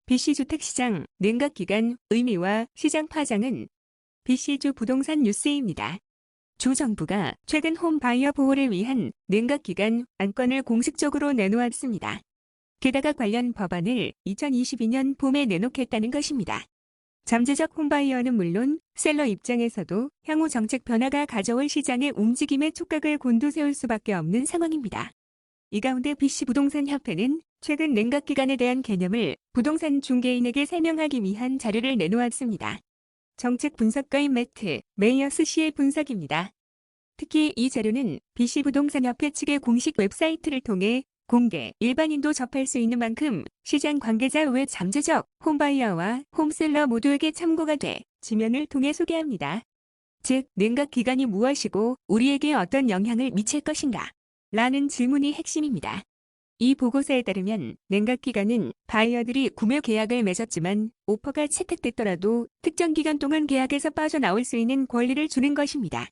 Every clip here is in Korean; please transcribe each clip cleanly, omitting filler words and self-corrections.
BC주택시장 냉각기간 의미와 시장 파장은 BC주 부동산 뉴스입니다. 주 정부가 최근 홈바이어 보호를 위한 냉각기간 안건을 공식적으로 내놓았습니다. 게다가 관련 법안을 2022년 봄에 내놓겠다는 것입니다. 잠재적 홈바이어는 물론 셀러 입장에서도 향후 정책 변화가 가져올 시장의 움직임에 촉각을 곤두세울 수밖에 없는 상황입니다. 이 가운데 BC부동산협회는 최근 냉각기간에 대한 개념을 부동산 중개인에게 설명하기 위한 자료를 내놓았습니다. 정책 분석가인 매트 메이어스 씨의 분석입니다. 특히 이 자료는 BC부동산협회 측의 공식 웹사이트를 통해 공개, 일반인도 접할 수 있는 만큼 시장 관계자 외 잠재적 홈바이어와 홈셀러 모두에게 참고가 돼 지면을 통해 소개합니다. 즉, 냉각기간이 무엇이고 우리에게 어떤 영향을 미칠 것인가? 라는 질문이 핵심입니다. 이 보고서에 따르면 냉각기간은 바이어들이 구매 계약을 맺었지만 오퍼가 채택됐더라도 특정 기간 동안 계약에서 빠져나올 수 있는 권리를 주는 것입니다.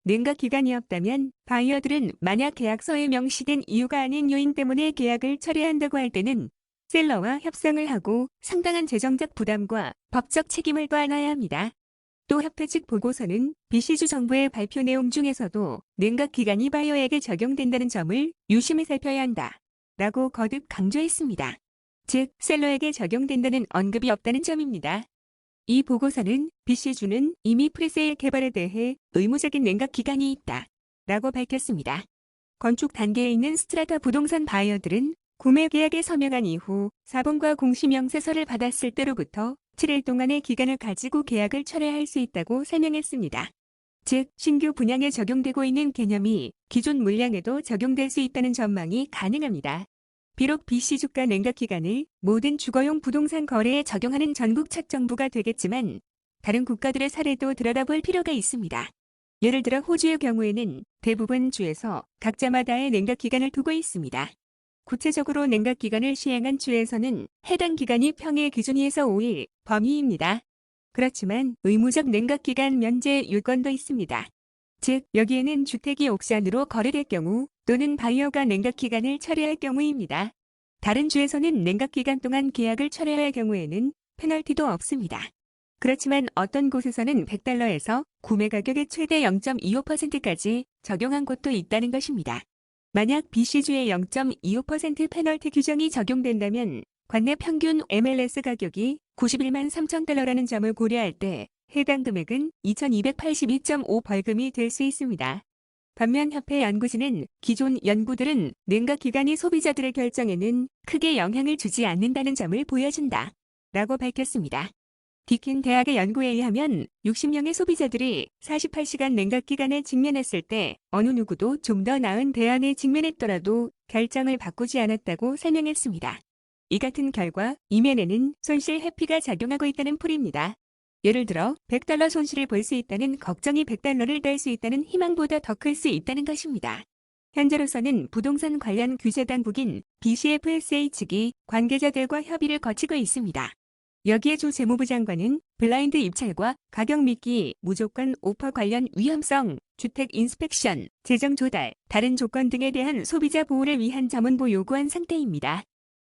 냉각기간이 없다면 바이어들은 만약 계약서에 명시된 이유가 아닌 요인 때문에 계약을 철회한다고 할 때는 셀러와 협상을 하고 상당한 재정적 부담과 법적 책임을 떠안아야 합니다. 또 협회 측 보고서는 BC주 정부의 발표 내용 중에서도 냉각기간이 바이어에게 적용된다는 점을 유심히 살펴야 한다. 라고 거듭 강조했습니다. 즉, 셀러에게 적용된다는 언급이 없다는 점입니다. 이 보고서는 BC주는 이미 프리세일 개발에 대해 의무적인 냉각기간이 있다. 라고 밝혔습니다. 건축 단계에 있는 스트라타 부동산 바이어들은 구매 계약에 서명한 이후 사본과 공시명세서를 받았을 때로부터 7일 동안의 기간을 가지고 계약을 철회할 수 있다고 설명했습니다. 즉, 신규 분양에 적용되고 있는 개념이 기존 물량에도 적용될 수 있다는 전망이 가능합니다. 비록 BC주가 냉각기간을 모든 주거용 부동산 거래에 적용하는 전국 첫 정부가 되겠지만 다른 국가들의 사례도 들여다볼 필요가 있습니다. 예를 들어 호주의 경우에는 대부분 주에서 각자마다의 냉각기간을 두고 있습니다. 구체적으로 냉각기간을 시행한 주에서는 해당 기간이 평일 기준에서 5일 범위입니다. 그렇지만 의무적 냉각기간 면제 요건도 있습니다. 즉, 여기에는 주택이 옥션으로 거래될 경우 또는 바이어가 냉각기간을 철회할 경우입니다. 다른 주에서는 냉각기간 동안 계약을 철회할 경우에는 페널티도 없습니다. 그렇지만 어떤 곳에서는 $100에서 구매 가격의 최대 0.25%까지 적용한 곳도 있다는 것입니다. 만약 BC주의 0.25% 페널티 규정이 적용된다면 관내 평균 MLS 가격이 $91만 3천 점을 고려할 때 해당 금액은 2,282.5 벌금이 될 수 있습니다. 반면 협회 연구진은 기존 연구들은 냉각기간이 소비자들의 결정에는 크게 영향을 주지 않는다는 점을 보여준다. 라고 밝혔습니다. 디킨 대학의 연구에 의하면 60명의 소비자들이 48시간 냉각기간에 직면했을 때 어느 누구도 좀 더 나은 대안에 직면했더라도 결정을 바꾸지 않았다고 설명했습니다. 이 같은 결과 이면에는 손실 회피가 작용하고 있다는 풀입니다. 예를 들어 $100 손실을 볼 수 있다는 걱정이 $100를 뗄 수 있다는 희망보다 더 클 수 있다는 것입니다. 현재로서는 부동산 관련 규제 당국인 BCFSA 측이 관계자들과 협의를 거치고 있습니다. 여기에 조 재무부 장관은 블라인드 입찰과 가격 미끼, 무조건 오퍼 관련 위험성, 주택 인스펙션, 재정 조달, 다른 조건 등에 대한 소비자 보호를 위한 자문보 요구한 상태입니다.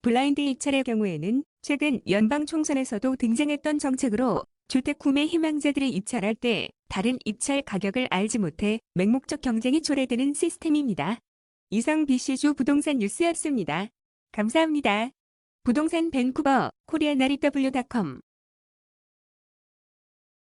블라인드 입찰의 경우에는 최근 연방 총선에서도 등장했던 정책으로 주택 구매 희망자들이 입찰할 때 다른 입찰 가격을 알지 못해 맹목적 경쟁이 초래되는 시스템입니다. 이상 BC주 부동산 뉴스였습니다. 감사합니다. 부동산 밴쿠버 코리아나리W.com